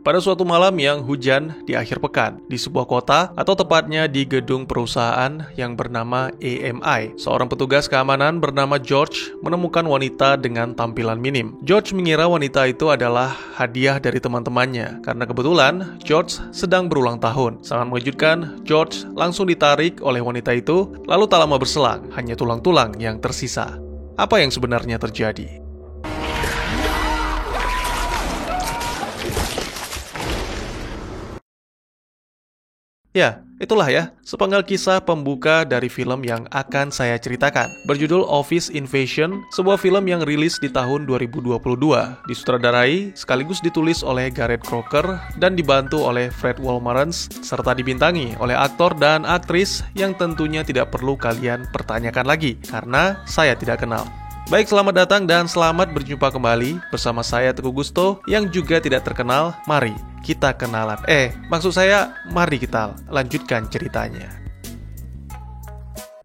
pada suatu malam yang hujan di akhir pekan di sebuah kota atau tepatnya di gedung perusahaan yang bernama AMI. Seorang petugas keamanan bernama George menemukan wanita dengan tampilan minim. George mengira wanita itu adalah hadiah dari teman-temannya karena kebetulan George sedang berulang tahun. Sangat mengejutkan, George langsung ditarik oleh wanita itu, lalu tak lama berselang, hanya tulang-tulang yang tersisa. Apa yang sebenarnya terjadi? Ya, itulah ya, sepenggal kisah pembuka dari film yang akan saya ceritakan. Berjudul Office Invasion, sebuah film yang rilis di tahun 2022. Disutradarai sekaligus ditulis oleh Gareth Croker dan dibantu oleh Fred Wolmarans, serta dibintangi oleh aktor dan aktris yang tentunya tidak perlu kalian pertanyakan lagi, karena saya tidak kenal. Baik, selamat datang dan selamat berjumpa kembali bersama saya Teguh Gusto yang juga tidak terkenal. Mari kita kenalan. Maksud saya, mari kita lanjutkan ceritanya.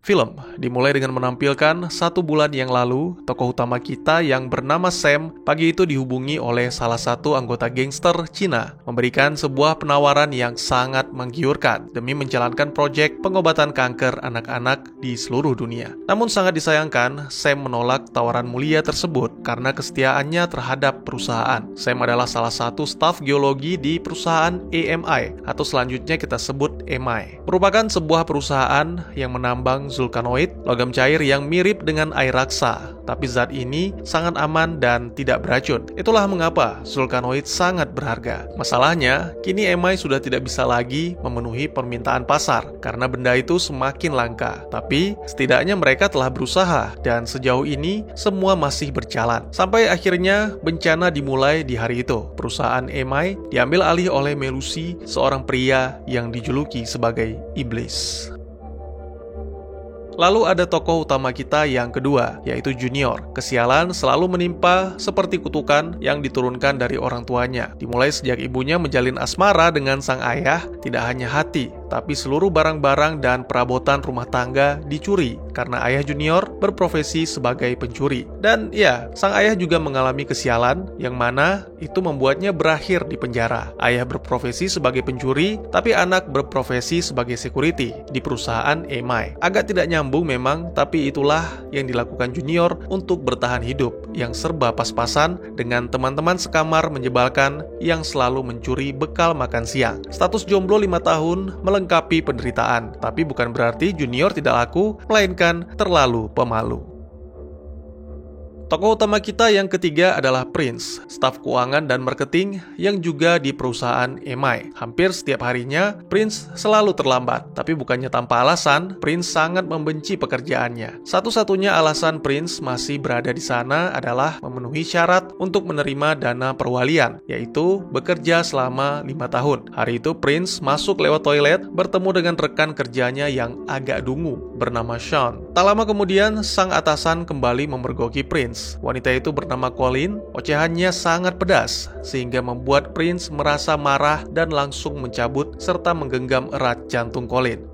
Film dimulai dengan menampilkan 1 bulan yang lalu, tokoh utama kita yang bernama Sam pagi itu dihubungi oleh salah satu anggota gangster Cina, memberikan sebuah penawaran yang sangat menggiurkan demi menjalankan proyek pengobatan kanker anak-anak di seluruh dunia. Namun sangat disayangkan, Sam menolak tawaran mulia tersebut karena kesetiaannya terhadap perusahaan. Sam adalah salah satu staf geologi di perusahaan AMI, atau selanjutnya kita sebut EMI. Merupakan sebuah perusahaan yang menambang vulkanoid, logam cair yang mirip dengan air raksa. Tapi zat ini sangat aman dan tidak beracun. Itulah mengapa vulkanoid sangat berharga. Masalahnya, kini EMI sudah tidak bisa lagi memenuhi permintaan pasar karena benda itu semakin langka. Tapi setidaknya mereka telah berusaha dan sejauh ini semua masih berjalan. Sampai akhirnya bencana dimulai di hari itu. Perusahaan EMI diambil alih oleh Melusi, seorang pria yang dijuluki sebagai iblis. Lalu ada tokoh utama kita yang kedua, yaitu Junior. Kesialan selalu menimpa seperti kutukan yang diturunkan dari orang tuanya. Dimulai sejak ibunya menjalin asmara dengan sang ayah, tidak hanya hati, tapi seluruh barang-barang dan perabotan rumah tangga dicuri karena ayah Junior berprofesi sebagai pencuri. Dan ya, sang ayah juga mengalami kesialan yang mana itu membuatnya berakhir di penjara. Ayah berprofesi sebagai pencuri, tapi anak berprofesi sebagai security di perusahaan EMI. Agak tidak nyambung memang, tapi itulah yang dilakukan Junior untuk bertahan hidup, yang serba pas-pasan dengan teman-teman sekamar menyebalkan yang selalu mencuri bekal makan siang. Status jomblo 5 tahun melengkapi penderitaan, tapi bukan berarti Junior tidak laku, melainkan terlalu pemalu. Tokoh utama kita yang ketiga adalah Prince, staf keuangan dan marketing yang juga di perusahaan EMI. Hampir setiap harinya, Prince selalu terlambat. Tapi bukannya tanpa alasan, Prince sangat membenci pekerjaannya. Satu-satunya alasan Prince masih berada di sana adalah memenuhi syarat untuk menerima dana perwalian, yaitu bekerja selama 5 tahun. Hari itu Prince masuk lewat toilet, bertemu dengan rekan kerjanya yang agak dungu, bernama Sean. Tak lama kemudian, sang atasan kembali memergoki Prince. Wanita itu bernama Colin. Ocehannya sangat pedas sehingga membuat Prince merasa marah dan langsung mencabut serta menggenggam erat jantung Colin.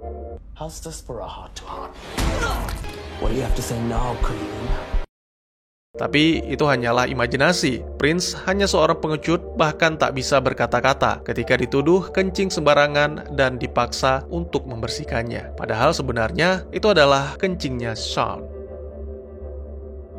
How's this for a heart-to-heart? What do you have to say now, Colin? Tapi itu hanyalah imajinasi. Prince hanya seorang pengecut, bahkan tak bisa berkata-kata ketika dituduh kencing sembarangan dan dipaksa untuk membersihkannya. Padahal sebenarnya itu adalah kencingnya Sean.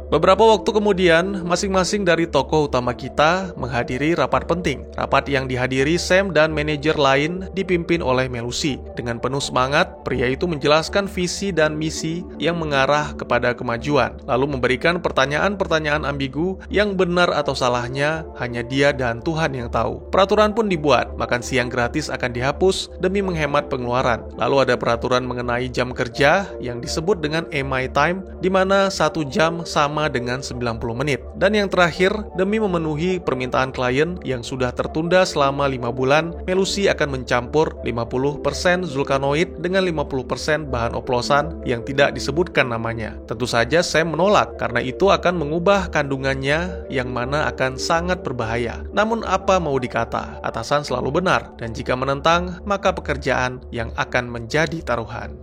Beberapa waktu kemudian, masing-masing dari tokoh utama kita menghadiri rapat penting. Rapat yang dihadiri Sam dan manajer lain dipimpin oleh Melusi. Dengan penuh semangat, pria itu menjelaskan visi dan misi yang mengarah kepada kemajuan, lalu memberikan pertanyaan-pertanyaan ambigu yang benar atau salahnya hanya dia dan Tuhan yang tahu. Peraturan pun dibuat, makan siang gratis akan dihapus demi menghemat pengeluaran. Lalu ada peraturan mengenai jam kerja yang disebut dengan EMI Time, di mana 1 jam sama dengan 90 menit. Dan yang terakhir, demi memenuhi permintaan klien yang sudah tertunda selama 5 bulan, Melusi akan mencampur 50% vulkanoid dengan 50% bahan oplosan yang tidak disebutkan namanya. Tentu saja Sam menolak, karena itu akan mengubah kandungannya yang mana akan sangat berbahaya. Namun apa mau dikata, atasan selalu benar, dan jika menentang, maka pekerjaan yang akan menjadi taruhan.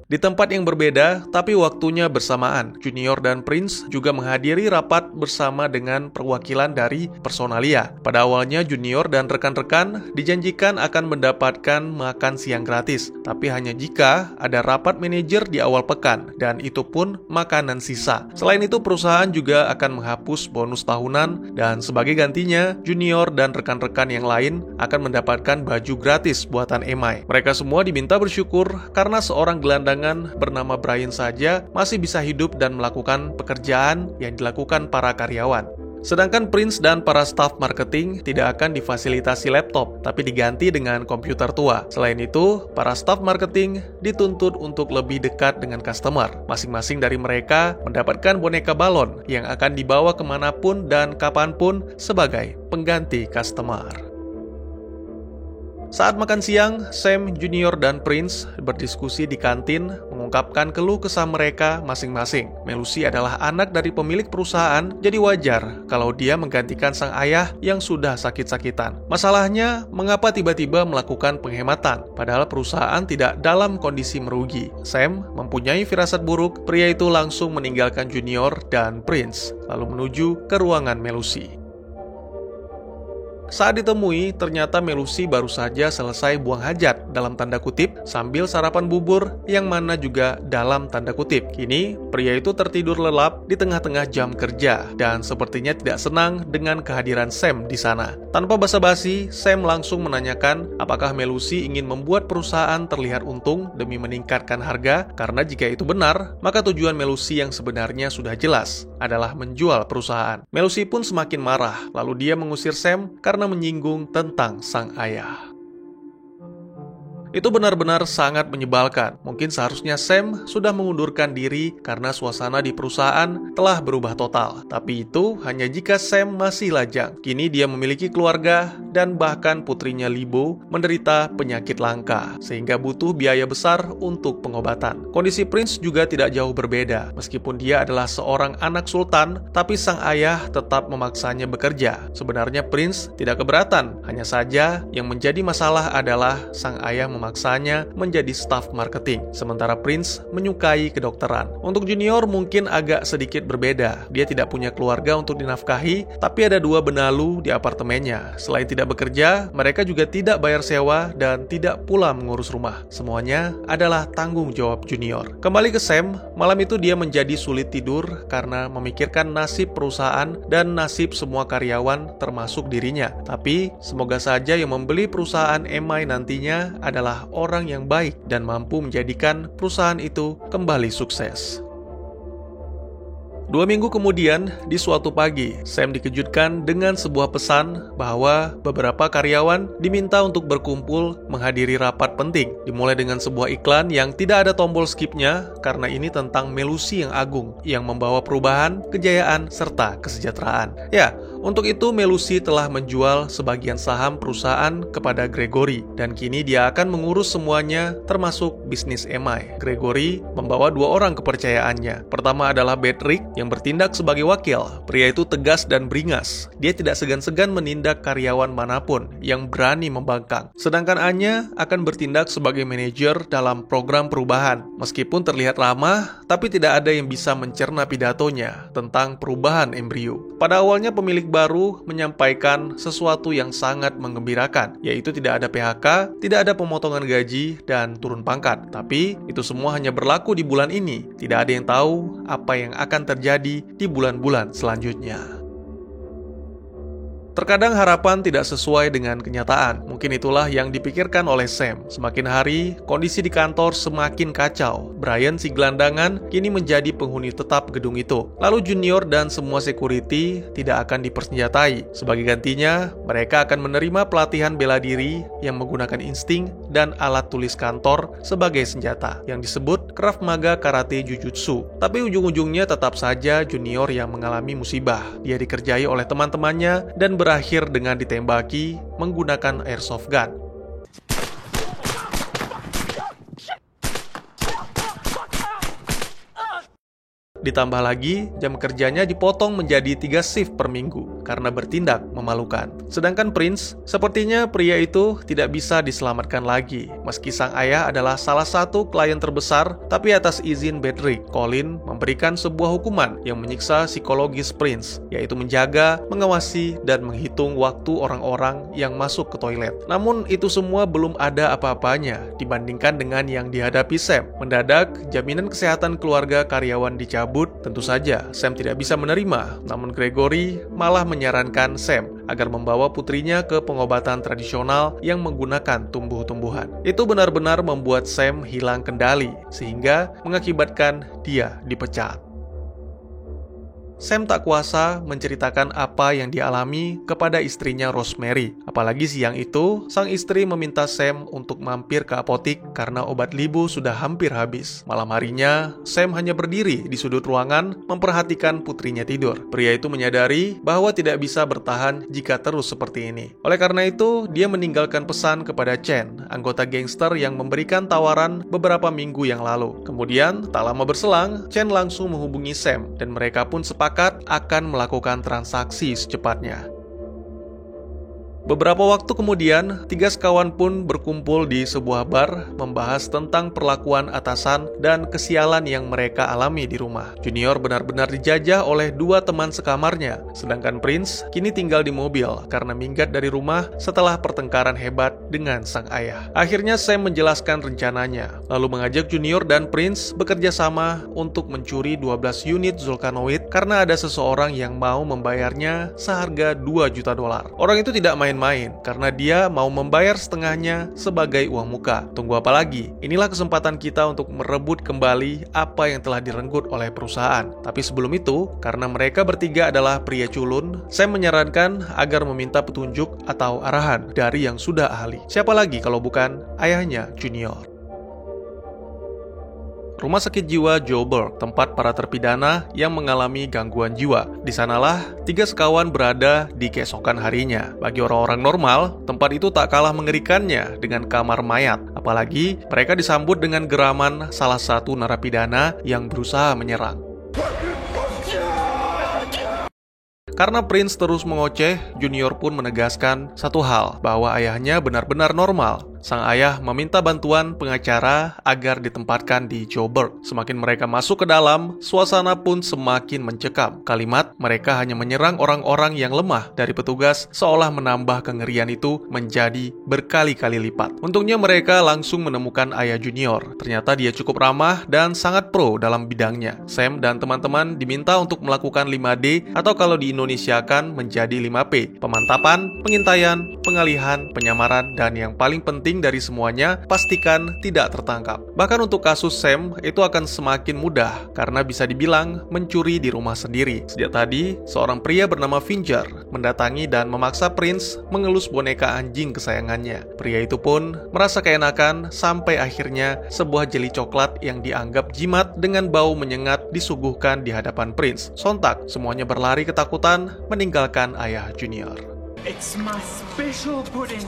Di tempat yang berbeda, tapi waktunya bersamaan, Junior dan Prince juga menghadiri rapat bersama dengan perwakilan dari Personalia. Pada awalnya, Junior dan rekan-rekan dijanjikan akan mendapatkan makan siang gratis, tapi hanya jika ada rapat manajer di awal pekan, dan itu pun makanan sisa. Selain itu, perusahaan juga akan menghapus bonus tahunan, dan sebagai gantinya, Junior dan rekan-rekan yang lain akan mendapatkan baju gratis buatan Emai. Mereka semua diminta bersyukur karena seorang gelandang bernama Brian saja masih bisa hidup dan melakukan pekerjaan yang dilakukan para karyawan. Sedangkan Prince dan para staf marketing tidak akan difasilitasi laptop, tapi diganti dengan komputer tua. Selain itu, para staf marketing dituntut untuk lebih dekat dengan customer. Masing-masing dari mereka mendapatkan boneka balon yang akan dibawa kemanapun dan kapanpun sebagai pengganti customer. Saat makan siang, Sam, Junior, dan Prince berdiskusi di kantin mengungkapkan keluh kesah mereka masing-masing. Melusi adalah anak dari pemilik perusahaan, jadi wajar kalau dia menggantikan sang ayah yang sudah sakit-sakitan. Masalahnya, mengapa tiba-tiba melakukan penghematan, padahal perusahaan tidak dalam kondisi merugi. Sam mempunyai firasat buruk, pria itu langsung meninggalkan Junior dan Prince, lalu menuju ke ruangan Melusi. Saat ditemui, ternyata Melusi baru saja selesai buang hajat dalam tanda kutip sambil sarapan bubur yang mana juga dalam tanda kutip. Kini, pria itu tertidur lelap di tengah-tengah jam kerja dan sepertinya tidak senang dengan kehadiran Sam di sana. Tanpa basa-basi, Sam langsung menanyakan apakah Melusi ingin membuat perusahaan terlihat untung demi meningkatkan harga, karena jika itu benar, maka tujuan Melusi yang sebenarnya sudah jelas adalah menjual perusahaan. Melusi pun semakin marah, lalu dia mengusir Sam karena menyinggung tentang sang ayah. Itu benar-benar sangat menyebalkan. Mungkin seharusnya Sam sudah mengundurkan diri karena suasana di perusahaan telah berubah total. Tapi itu hanya jika Sam masih lajang. Kini dia memiliki keluarga dan bahkan putrinya Libo menderita penyakit langka, sehingga butuh biaya besar untuk pengobatan. Kondisi Prince juga tidak jauh berbeda. Meskipun dia adalah seorang anak sultan, tapi sang ayah tetap memaksanya bekerja. Sebenarnya Prince tidak keberatan, hanya saja yang menjadi masalah adalah sang ayah memaksanya menjadi staf marketing, sementara Prince menyukai kedokteran. Untuk Junior mungkin agak sedikit berbeda. Dia tidak punya keluarga untuk dinafkahi, tapi ada 2 benalu di apartemennya. Selain tidak bekerja, mereka juga tidak bayar sewa dan tidak pula mengurus rumah. Semuanya adalah tanggung jawab Junior. Kembali ke Sam, malam itu dia menjadi sulit tidur karena memikirkan nasib perusahaan dan nasib semua karyawan termasuk dirinya. Tapi semoga saja yang membeli perusahaan Emai nantinya adalah orang yang baik dan mampu menjadikan perusahaan itu kembali sukses. 2 minggu kemudian, di suatu pagi, Sam dikejutkan dengan sebuah pesan bahwa beberapa karyawan diminta untuk berkumpul menghadiri rapat penting. Dimulai dengan sebuah iklan yang tidak ada tombol skipnya, karena ini tentang Melusi yang agung, yang membawa perubahan, kejayaan, serta kesejahteraan. Ya, untuk itu Melusi telah menjual sebagian saham perusahaan kepada Gregory, dan kini dia akan mengurus semuanya, termasuk bisnis Emai. Gregory membawa 2 orang kepercayaannya. Pertama adalah Bedrick, yang bertindak sebagai wakil. Pria itu tegas dan beringas. Dia tidak segan-segan menindak karyawan manapun yang berani membangkang. Sedangkan Anya akan bertindak sebagai manajer dalam program perubahan. Meskipun terlihat ramah, tapi tidak ada yang bisa mencerna pidatonya tentang perubahan embrio. Pada awalnya pemilik baru menyampaikan sesuatu yang sangat menggembirakan, yaitu tidak ada PHK, tidak ada pemotongan gaji, dan turun pangkat. Tapi itu semua hanya berlaku di bulan ini. Tidak ada yang tahu apa yang akan terjadi di bulan-bulan selanjutnya. Terkadang harapan tidak sesuai dengan kenyataan. Mungkin itulah yang dipikirkan oleh Sam. Semakin hari, kondisi di kantor semakin kacau. Brian, si gelandangan, kini menjadi penghuni tetap gedung itu. Lalu Junior dan semua security tidak akan dipersenjatai. Sebagai gantinya, mereka akan menerima pelatihan bela diri yang menggunakan insting dan alat tulis kantor sebagai senjata, yang disebut Krav Maga Karate Jujutsu. Tapi ujung-ujungnya tetap saja Junior yang mengalami musibah. Dia dikerjai oleh teman-temannya dan berakhir dengan ditembaki menggunakan airsoft gun. Ditambah lagi, jam kerjanya dipotong menjadi 3 shift per minggu karena bertindak memalukan. Sedangkan Prince, sepertinya pria itu tidak bisa diselamatkan lagi. Meski sang ayah adalah salah satu klien terbesar, tapi atas izin Bedrick, Colin memberikan sebuah hukuman yang menyiksa psikologis Prince, yaitu menjaga, mengawasi, dan menghitung waktu orang-orang yang masuk ke toilet. Namun itu semua belum ada apa-apanya dibandingkan dengan yang dihadapi Sam. Mendadak, jaminan kesehatan keluarga karyawan dicabut. Tentu saja Sam tidak bisa menerima, namun Gregory malah menyarankan Sam agar membawa putrinya ke pengobatan tradisional yang menggunakan tumbuh-tumbuhan. Itu benar-benar membuat Sam hilang kendali, sehingga mengakibatkan dia dipecat. Sam tak kuasa menceritakan apa yang dialami kepada istrinya Rosemary. Apalagi siang itu, sang istri meminta Sam untuk mampir ke apotik karena obat Libu sudah hampir habis. Malam harinya, Sam hanya berdiri di sudut ruangan memperhatikan putrinya tidur. Pria itu menyadari bahwa tidak bisa bertahan jika terus seperti ini. Oleh karena itu, dia meninggalkan pesan kepada Chen, anggota gangster yang memberikan tawaran beberapa minggu yang lalu. Kemudian, tak lama berselang, Chen langsung menghubungi Sam dan mereka pun sepakat akan melakukan transaksi secepatnya. Beberapa waktu kemudian, 3 sekawan pun berkumpul di sebuah bar membahas tentang perlakuan atasan dan kesialan yang mereka alami di rumah. Junior benar-benar dijajah oleh 2 teman sekamarnya, sedangkan Prince kini tinggal di mobil karena minggat dari rumah setelah pertengkaran hebat dengan sang ayah. Akhirnya Sam menjelaskan rencananya, lalu mengajak Junior dan Prince bekerja sama untuk mencuri 12 unit Zulkanoid karena ada seseorang yang mau membayarnya seharga $2 juta. Orang itu tidak main karena dia mau membayar setengahnya sebagai uang muka. Tunggu apa lagi? Inilah kesempatan kita untuk merebut kembali apa yang telah direnggut oleh perusahaan. Tapi sebelum itu, karena mereka bertiga adalah pria culun, Sam menyarankan agar meminta petunjuk atau arahan dari yang sudah ahli. Siapa lagi kalau bukan ayahnya Junior? Rumah sakit jiwa Joburg, tempat para terpidana yang mengalami gangguan jiwa. Di sanalah 3 sekawan berada di keesokan harinya. Bagi orang-orang normal, tempat itu tak kalah mengerikannya dengan kamar mayat. Apalagi mereka disambut dengan geraman salah satu narapidana yang berusaha menyerang. Karena Prince terus mengoceh, Junior pun menegaskan satu hal, bahwa ayahnya benar-benar normal. Sang ayah meminta bantuan pengacara agar ditempatkan di Joburg. Semakin mereka masuk ke dalam, suasana pun semakin mencekam. Kalimat mereka hanya menyerang orang-orang yang lemah dari petugas seolah menambah kengerian itu menjadi berkali-kali lipat. Untungnya mereka langsung menemukan ayah Junior. Ternyata dia cukup ramah dan sangat pro dalam bidangnya. Sam dan teman-teman diminta untuk melakukan 5D atau kalau diindonesiakan menjadi 5P. Pemantapan, pengintaian, pengalihan, penyamaran, dan yang paling penting dari semuanya, pastikan tidak tertangkap. Bahkan untuk kasus Sam, itu akan semakin mudah karena bisa dibilang mencuri di rumah sendiri. Sejak tadi, seorang pria bernama Fincher mendatangi dan memaksa Prince mengelus boneka anjing kesayangannya. Pria itu pun merasa keenakan sampai akhirnya sebuah jeli coklat yang dianggap jimat dengan bau menyengat disuguhkan di hadapan Prince. Sontak, semuanya berlari ketakutan meninggalkan ayah Junior. It's my special pudding.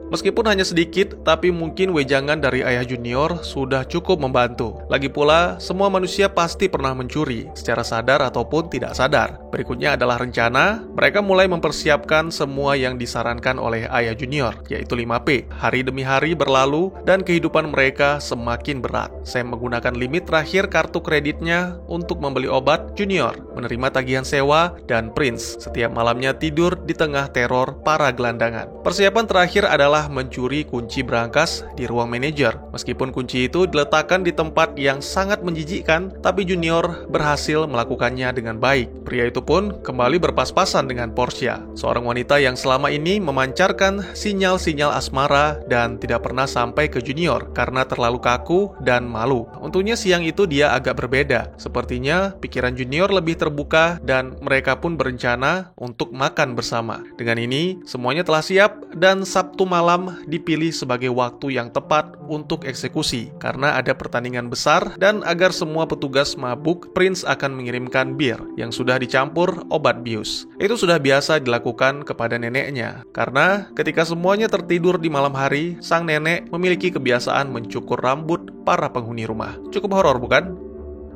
Meskipun hanya sedikit, tapi mungkin wejangan dari ayah Junior sudah cukup membantu. Lagi pula, semua manusia pasti pernah mencuri, secara sadar ataupun tidak sadar. Berikutnya adalah rencana. Mereka mulai mempersiapkan semua yang disarankan oleh ayah Junior, yaitu 5P. Hari demi hari berlalu, dan kehidupan mereka semakin berat. Sam menggunakan limit terakhir kartu kreditnya untuk membeli obat. Junior menerima tagihan sewa, dan Prince setiap malamnya tidur di tengah teror para gelandangan. Persiapan terakhir adalah mencuri kunci berangkas di ruang manajer. Meskipun kunci itu diletakkan di tempat yang sangat menjijikkan, tapi Junior berhasil melakukannya dengan baik. Pria itu pun kembali berpas-pasan dengan Portia, seorang wanita yang selama ini memancarkan sinyal-sinyal asmara dan tidak pernah sampai ke Junior karena terlalu kaku dan malu. Untungnya siang itu dia agak berbeda. Sepertinya pikiran Junior lebih terbuka dan mereka pun berencana untuk makan bersama. Dengan ini, semuanya telah siap dan Sabtu malam dipilih sebagai waktu yang tepat untuk eksekusi karena ada pertandingan besar dan agar semua petugas mabuk, Prince akan mengirimkan bir yang sudah dicampur dicampur obat bius. Itu sudah biasa dilakukan kepada neneknya, karena ketika semuanya tertidur di malam hari, sang nenek memiliki kebiasaan mencukur rambut para penghuni rumah. Cukup horor, bukan?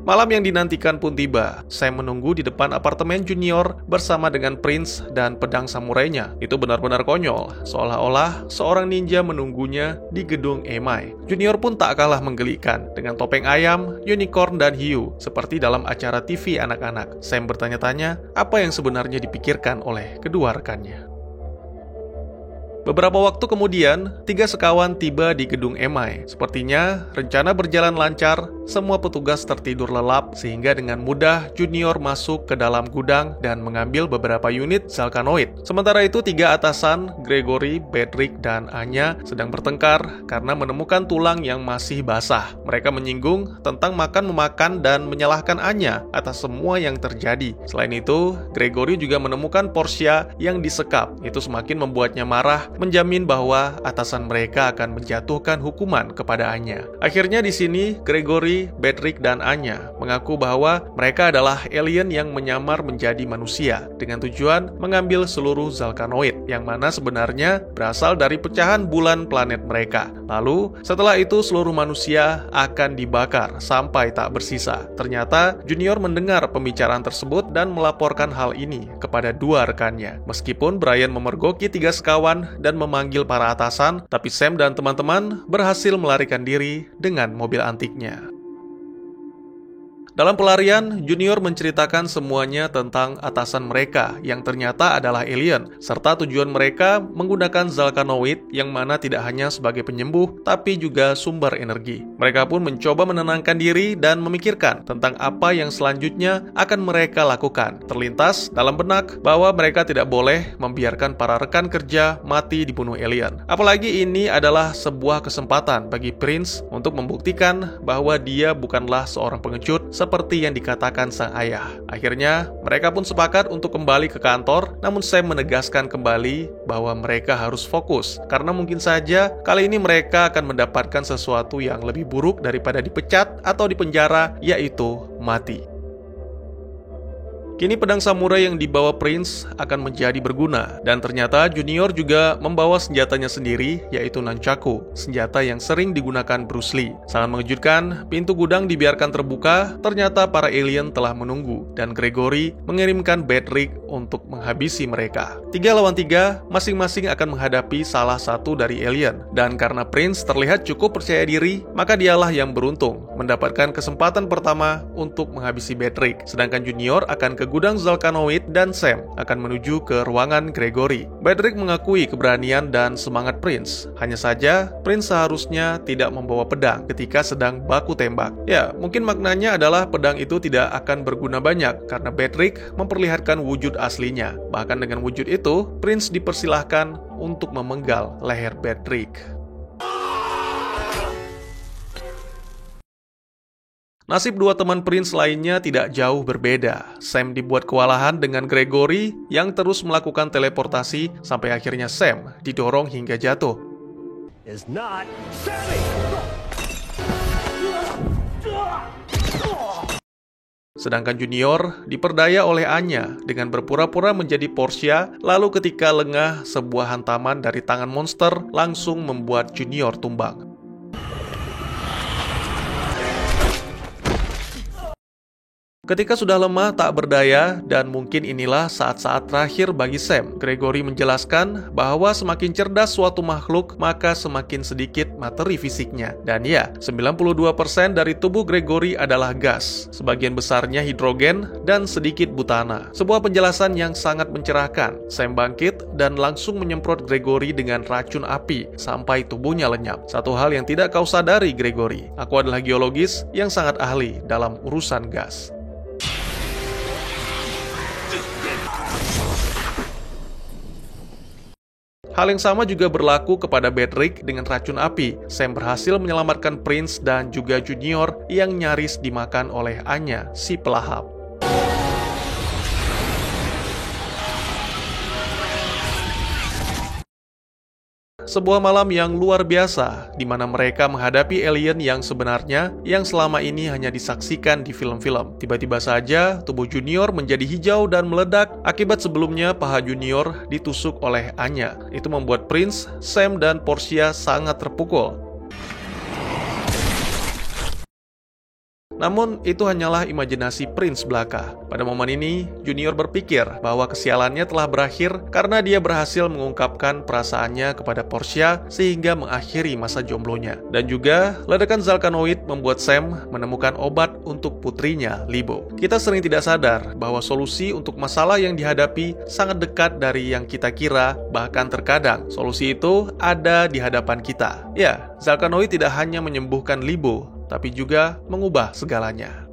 Malam yang dinantikan pun tiba. Sam menunggu di depan apartemen Junior bersama dengan Prince dan pedang samurainya. Itu benar-benar konyol, seolah-olah seorang ninja menunggunya di gedung Emai. Junior pun tak kalah menggelikan, dengan topeng ayam, unicorn, dan hiu, seperti dalam acara TV anak-anak. Sam bertanya-tanya apa yang sebenarnya dipikirkan oleh kedua rekannya. Beberapa waktu kemudian, 3 sekawan tiba di gedung Emai. Sepertinya, rencana berjalan lancar, semua petugas tertidur lelap, sehingga dengan mudah Junior masuk ke dalam gudang dan mengambil beberapa unit Zalkanoid. Sementara itu, 3 atasan, Gregory, Bedrick, dan Anya, sedang bertengkar karena menemukan tulang yang masih basah. Mereka menyinggung tentang makan-memakan dan menyalahkan Anya atas semua yang terjadi. Selain itu, Gregory juga menemukan Portia yang disekap. Itu semakin membuatnya marah, menjamin bahwa atasan mereka akan menjatuhkan hukuman kepada Anya. Akhirnya di sini, Gregory, Bedrick, dan Anya mengaku bahwa mereka adalah alien yang menyamar menjadi manusia dengan tujuan mengambil seluruh Zalkanoid, yang mana sebenarnya berasal dari pecahan bulan planet mereka. Lalu, setelah itu seluruh manusia akan dibakar sampai tak bersisa. Ternyata, Junior mendengar pembicaraan tersebut dan melaporkan hal ini kepada 2 rekannya. Meskipun Brian memergoki 3 sekawan dan memanggil para atasan, tapi Sam dan teman-teman berhasil melarikan diri dengan mobil antiknya. Dalam pelarian, Junior menceritakan semuanya tentang atasan mereka yang ternyata adalah alien, serta tujuan mereka menggunakan Zalkanoid yang mana tidak hanya sebagai penyembuh, tapi juga sumber energi. Mereka pun mencoba menenangkan diri dan memikirkan tentang apa yang selanjutnya akan mereka lakukan. Terlintas dalam benak bahwa mereka tidak boleh membiarkan para rekan kerja mati dibunuh alien. Apalagi ini adalah sebuah kesempatan bagi Prince untuk membuktikan bahwa dia bukanlah seorang pengecut seperti yang dikatakan sang ayah. Akhirnya, mereka pun sepakat untuk kembali ke kantor, namun Sam menegaskan kembali bahwa mereka harus fokus, karena mungkin saja kali ini mereka akan mendapatkan sesuatu yang lebih buruk daripada dipecat atau dipenjara, yaitu mati. Kini pedang samurai yang dibawa Prince akan menjadi berguna, dan ternyata Junior juga membawa senjatanya sendiri, yaitu nunchaku, senjata yang sering digunakan Bruce Lee. Sangat mengejutkan, pintu gudang dibiarkan terbuka, ternyata para alien telah menunggu, dan Gregory mengirimkan Bedrick untuk menghabisi mereka. 3 lawan 3, masing-masing akan menghadapi salah satu dari alien, dan karena Prince terlihat cukup percaya diri, maka dialah yang beruntung, mendapatkan kesempatan pertama untuk menghabisi Bedrick, sedangkan Junior akan ke gudang Zalkanoid dan Sam akan menuju ke ruangan Gregory. Bedrick mengakui keberanian dan semangat Prince. Hanya saja, Prince seharusnya tidak membawa pedang ketika sedang baku tembak. Ya, mungkin maknanya adalah pedang itu tidak akan berguna banyak karena Bedrick memperlihatkan wujud aslinya. Bahkan dengan wujud itu, Prince dipersilahkan untuk memenggal leher Bedrick. Nasib 2 teman Prince lainnya tidak jauh berbeda. Sam dibuat kewalahan dengan Gregory yang terus melakukan teleportasi sampai akhirnya Sam didorong hingga jatuh. Sedangkan Junior diperdaya oleh Anya dengan berpura-pura menjadi Portia, lalu ketika lengah, sebuah hantaman dari tangan monster langsung membuat Junior tumbang. Ketika sudah lemah tak berdaya, dan mungkin inilah saat-saat terakhir bagi Sam, Gregory menjelaskan bahwa semakin cerdas suatu makhluk, maka semakin sedikit materi fisiknya. Dan ya, 92% dari tubuh Gregory adalah gas, sebagian besarnya hidrogen, dan sedikit butana. Sebuah penjelasan yang sangat mencerahkan. Sam bangkit dan langsung menyemprot Gregory dengan racun api, sampai tubuhnya lenyap. Satu hal yang tidak kau sadari, Gregory, aku adalah geologis yang sangat ahli dalam urusan gas. Hal yang sama juga berlaku kepada Bedrick dengan racun api. Sam berhasil menyelamatkan Prince dan juga Junior yang nyaris dimakan oleh Anya, si pelahap. Sebuah malam yang luar biasa, di mana mereka menghadapi alien yang sebenarnya yang selama ini hanya disaksikan di film-film. Tiba-tiba saja, tubuh Junior menjadi hijau dan meledak akibat sebelumnya paha Junior ditusuk oleh Anya. Itu membuat Prince, Sam, dan Portia sangat terpukul. Namun, itu hanyalah imajinasi Prince belaka. Pada momen ini, Junior berpikir bahwa kesialannya telah berakhir karena dia berhasil mengungkapkan perasaannya kepada Portia sehingga mengakhiri masa jomblonya. Dan juga, ledakan Zalkanoid membuat Sam menemukan obat untuk putrinya, Libo. Kita sering tidak sadar bahwa solusi untuk masalah yang dihadapi sangat dekat dari yang kita kira, bahkan terkadang solusi itu ada di hadapan kita. Ya, Zalkanoid tidak hanya menyembuhkan Libo, tapi juga mengubah segalanya.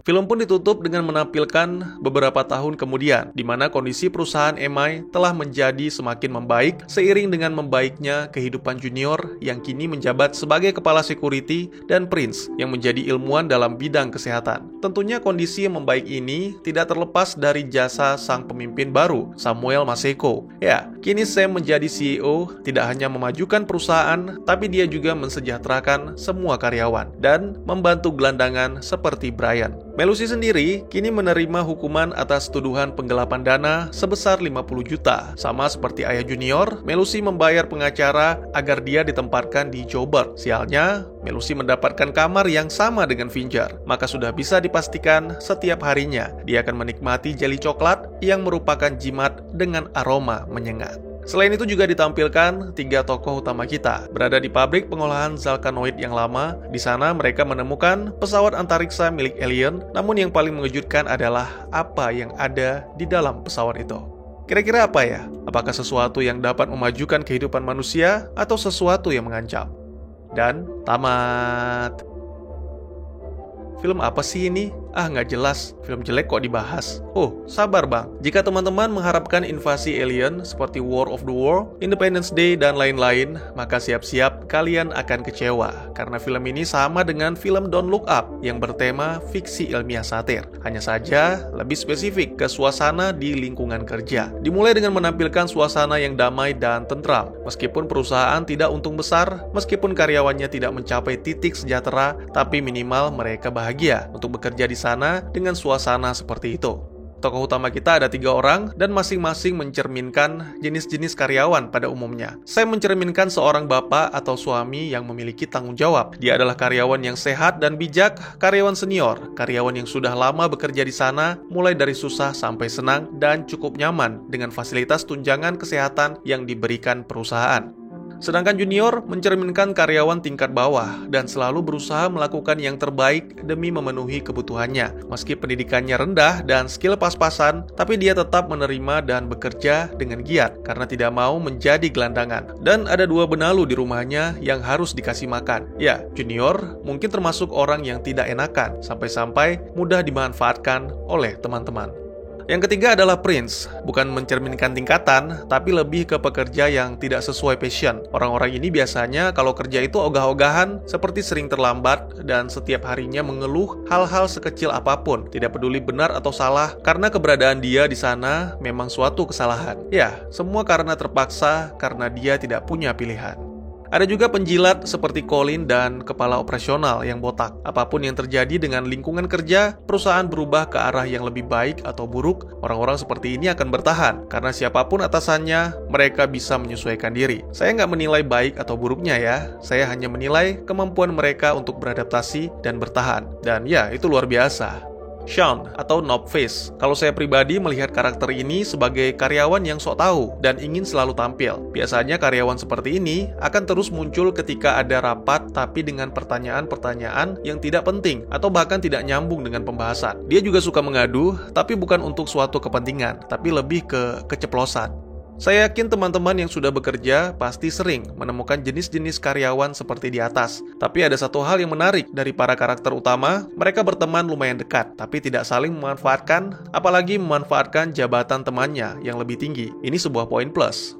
Film pun ditutup dengan menampilkan beberapa tahun kemudian, di mana kondisi perusahaan MI telah menjadi semakin membaik seiring dengan membaiknya kehidupan Junior yang kini menjabat sebagai kepala security dan Prince yang menjadi ilmuwan dalam bidang kesehatan. Tentunya kondisi yang membaik ini tidak terlepas dari jasa sang pemimpin baru, Samuel Maseko. Ya, kini Sam menjadi CEO, tidak hanya memajukan perusahaan, tapi dia juga mensejahterakan semua karyawan dan membantu gelandangan seperti Brian. Melusi sendiri kini menerima hukuman atas tuduhan penggelapan dana sebesar 50 juta. Sama seperti ayah Junior, Melusi membayar pengacara agar dia ditempatkan di Joburg. Sialnya, Melusi mendapatkan kamar yang sama dengan Fincher. Maka sudah bisa dipastikan setiap harinya dia akan menikmati jeli coklat yang merupakan jimat dengan aroma menyengat. Selain itu juga ditampilkan 3 tokoh utama kita berada di pabrik pengolahan Zalkanoid yang lama. Di sana mereka menemukan pesawat antariksa milik alien, namun yang paling mengejutkan adalah apa yang ada di dalam pesawat itu. Kira-kira apa ya? Apakah sesuatu yang dapat memajukan kehidupan manusia atau sesuatu yang mengancam? Dan tamat. Film apa sih ini? Nggak jelas. Film jelek kok dibahas. Oh, sabar bang. Jika teman-teman mengharapkan invasi alien seperti War of the World, Independence Day, dan lain-lain, maka siap-siap kalian akan kecewa. Karena film ini sama dengan film Don't Look Up yang bertema fiksi ilmiah satir. Hanya saja lebih spesifik ke suasana di lingkungan kerja. Dimulai dengan menampilkan suasana yang damai dan tentram. Meskipun perusahaan tidak untung besar, meskipun karyawannya tidak mencapai titik sejahtera, tapi minimal mereka bahagia untuk bekerja di sana dengan suasana seperti itu. Tokoh utama kita ada 3 orang dan masing-masing mencerminkan jenis-jenis karyawan pada umumnya. Saya mencerminkan seorang bapak atau suami yang memiliki tanggung jawab. Dia adalah karyawan yang sehat dan bijak, karyawan senior, karyawan yang sudah lama bekerja di sana, mulai dari susah sampai senang dan cukup nyaman dengan fasilitas tunjangan kesehatan yang diberikan perusahaan. Sedangkan Junior mencerminkan karyawan tingkat bawah dan selalu berusaha melakukan yang terbaik demi memenuhi kebutuhannya. Meski pendidikannya rendah dan skill pas-pasan, tapi dia tetap menerima dan bekerja dengan giat karena tidak mau menjadi gelandangan. Dan ada 2 benalu di rumahnya yang harus dikasih makan. Ya, Junior mungkin termasuk orang yang tidak enakan, sampai-sampai mudah dimanfaatkan oleh teman-teman. Yang ketiga adalah Prince, bukan mencerminkan tingkatan, tapi lebih ke pekerja yang tidak sesuai passion. Orang-orang ini biasanya kalau kerja itu ogah-ogahan, seperti sering terlambat, dan setiap harinya mengeluh hal-hal sekecil apapun, tidak peduli benar atau salah, karena keberadaan dia di sana memang suatu kesalahan. Ya, semua karena terpaksa, karena dia tidak punya pilihan. Ada juga penjilat seperti Colin dan kepala operasional yang botak. Apapun yang terjadi dengan lingkungan kerja, perusahaan berubah ke arah yang lebih baik atau buruk, orang-orang seperti ini akan bertahan. Karena siapapun atasannya, mereka bisa menyesuaikan diri. Saya nggak menilai baik atau buruknya ya, saya hanya menilai kemampuan mereka untuk beradaptasi dan bertahan. Dan ya, itu luar biasa. Sean atau Knobface. Kalau saya pribadi melihat karakter ini sebagai karyawan yang sok tahu dan ingin selalu tampil. Biasanya karyawan seperti ini akan terus muncul ketika ada rapat tapi dengan pertanyaan-pertanyaan yang tidak penting atau bahkan tidak nyambung dengan pembahasan. Dia juga suka mengadu, tapi bukan untuk suatu kepentingan, tapi lebih ke keceplosan. Saya yakin teman-teman yang sudah bekerja pasti sering menemukan jenis-jenis karyawan seperti di atas. Tapi ada satu hal yang menarik dari para karakter utama, mereka berteman lumayan dekat, tapi tidak saling memanfaatkan, apalagi memanfaatkan jabatan temannya yang lebih tinggi. Ini sebuah poin plus.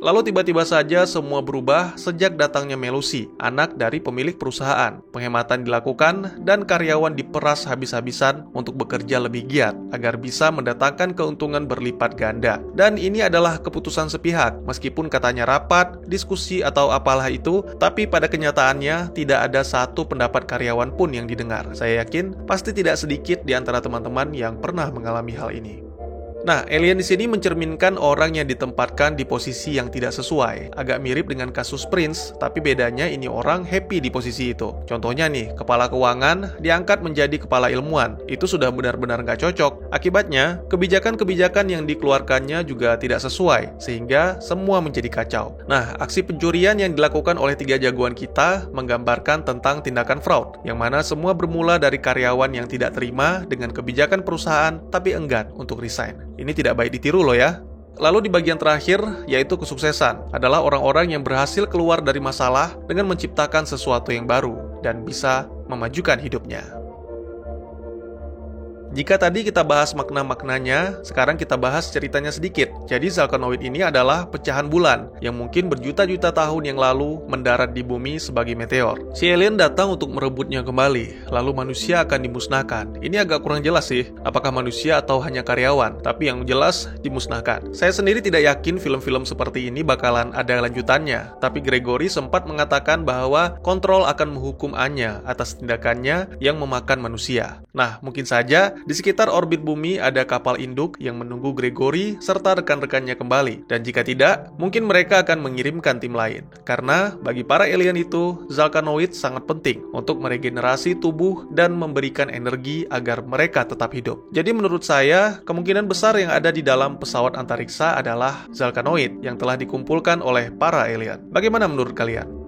Lalu tiba-tiba saja semua berubah sejak datangnya Melusi, anak dari pemilik perusahaan. Penghematan dilakukan dan karyawan diperas habis-habisan untuk bekerja lebih giat agar bisa mendatangkan keuntungan berlipat ganda. Dan ini adalah keputusan sepihak, meskipun katanya rapat, diskusi atau apalah itu, tapi pada kenyataannya tidak ada satu pendapat karyawan pun yang didengar. Saya yakin pasti tidak sedikit di antara teman-teman yang pernah mengalami hal ini. Nah, alien di sini mencerminkan orang yang ditempatkan di posisi yang tidak sesuai. Agak mirip dengan kasus Prince, tapi bedanya ini orang happy di posisi itu. Contohnya nih, kepala keuangan diangkat menjadi kepala ilmuwan. Itu sudah benar-benar nggak cocok. Akibatnya, kebijakan-kebijakan yang dikeluarkannya juga tidak sesuai, sehingga semua menjadi kacau. Nah, aksi pencurian yang dilakukan oleh 3 jagoan kita menggambarkan tentang tindakan fraud, yang mana semua bermula dari karyawan yang tidak terima dengan kebijakan perusahaan, tapi enggan untuk resign. Ini tidak baik ditiru loh ya. Lalu di bagian terakhir, yaitu kesuksesan, adalah orang-orang yang berhasil keluar dari masalah dengan menciptakan sesuatu yang baru dan bisa memajukan hidupnya. Jika tadi kita bahas makna-maknanya, sekarang kita bahas ceritanya sedikit. Jadi Zalkanoid ini adalah pecahan bulan yang mungkin berjuta-juta tahun yang lalu mendarat di bumi sebagai meteor. Si alien datang untuk merebutnya kembali, lalu manusia akan dimusnahkan. Ini agak kurang jelas sih, apakah manusia atau hanya karyawan, tapi yang jelas dimusnahkan. Saya sendiri tidak yakin film-film seperti ini bakalan ada lanjutannya, tapi Gregory sempat mengatakan bahwa Kontrol akan menghukum Anya atas tindakannya yang memakan manusia. Nah, mungkin saja di sekitar orbit bumi ada kapal induk yang menunggu Gregory serta rekan-rekannya kembali. Dan jika tidak, mungkin mereka akan mengirimkan tim lain. Karena bagi para alien itu, Zalkanoid sangat penting untuk meregenerasi tubuh dan memberikan energi agar mereka tetap hidup. Jadi menurut saya, kemungkinan besar yang ada di dalam pesawat antariksa adalah Zalkanoid yang telah dikumpulkan oleh para alien. Bagaimana menurut kalian?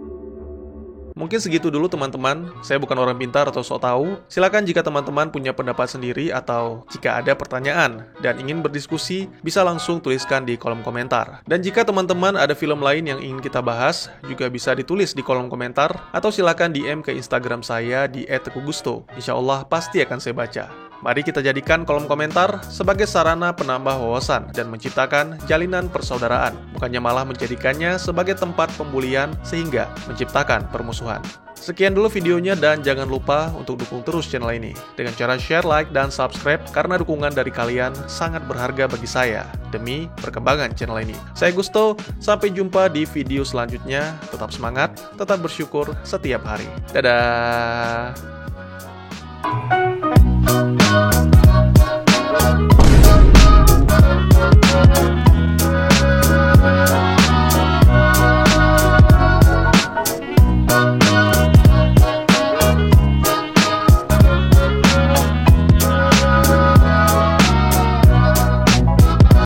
Mungkin segitu dulu teman-teman, saya bukan orang pintar atau sok tahu. Silakan jika teman-teman punya pendapat sendiri atau jika ada pertanyaan dan ingin berdiskusi, bisa langsung tuliskan di kolom komentar. Dan jika teman-teman ada film lain yang ingin kita bahas, juga bisa ditulis di kolom komentar atau silakan DM ke Instagram saya di @tegugusto. Insya Allah pasti akan saya baca. Mari kita jadikan kolom komentar sebagai sarana penambah wawasan dan menciptakan jalinan persaudaraan, bukannya malah menjadikannya sebagai tempat pembulian sehingga menciptakan permusuhan. Sekian dulu videonya dan jangan lupa untuk dukung terus channel ini dengan cara share, like, dan subscribe karena dukungan dari kalian sangat berharga bagi saya demi perkembangan channel ini. Saya Gusto, sampai jumpa di video selanjutnya. Tetap semangat, tetap bersyukur setiap hari. Dadah!